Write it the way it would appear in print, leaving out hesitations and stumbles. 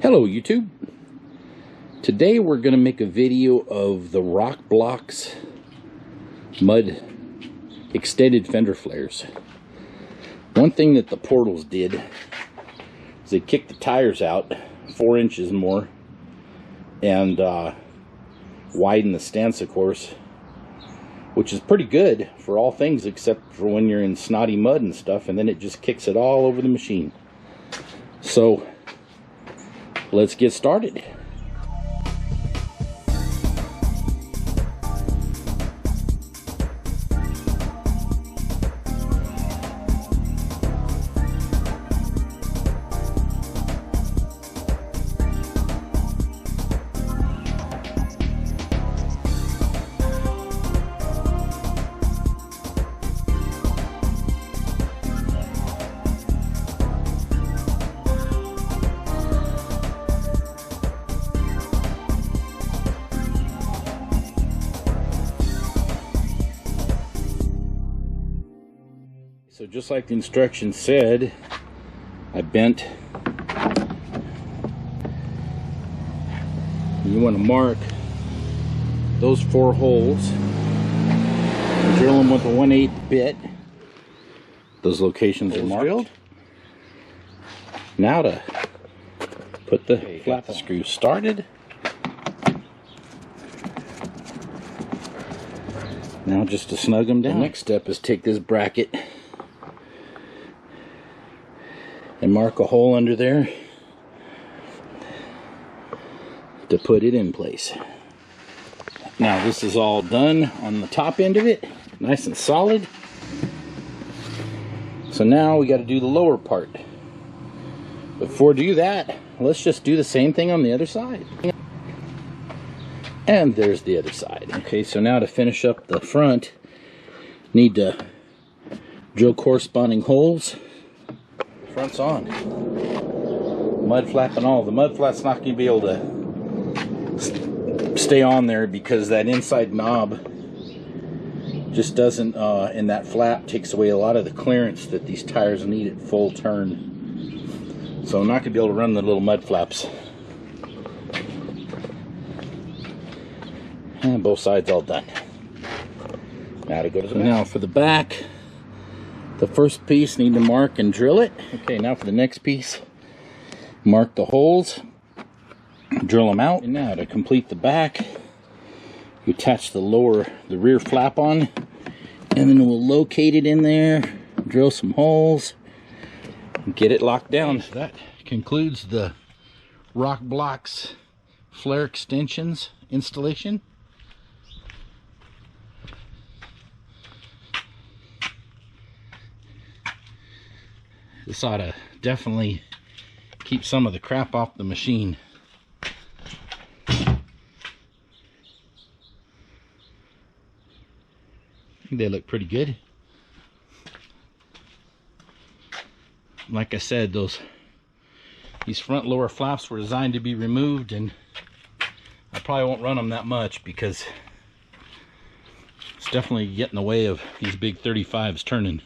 Hello YouTube. Today we're going to make a video of the Rokblokz mud extended fender flares. One thing that the Portals did is they kicked the tires out 4 inches more and widened the stance, of course, which is pretty good for all things except for when you're in snotty mud and stuff, and then it just kicks it all over the machine. So let's get started. So just like the instructions said, I bent. You want to mark those 4 holes. Drill them with a 1/8 bit. Those locations are marked. Now to put the flap screw started. Now just to snug them down. The next step is take this bracket and mark a hole under there to put it in place. Now this is all done on the top end of it, nice and solid. So now we got to do the lower part. Before we do that, let's just do the same thing on the other side. And there's the other side. Okay, so now to finish up the front, need to drill corresponding holes. Front's on. Mud flap and all. The mud flap's not going to be able to stay on there because that inside knob just doesn't, and that flap takes away a lot of the clearance that these tires need at full turn. So I'm not going to be able to run the little mud flaps. And both sides all done. Now to go to the back. Now for the back. The first piece, need to mark and drill it. Okay, now for the next piece, mark the holes, drill them out. And now to complete the back, you attach the rear flap on, and then we'll locate it in there, drill some holes, and get it locked down. So that concludes the Rokblokz flare extensions installation. This ought to definitely keep some of the crap off the machine. I think they look pretty good. Like I said, these front lower flaps were designed to be removed, and I probably won't run them that much because it's definitely getting in the way of these big 35s turning.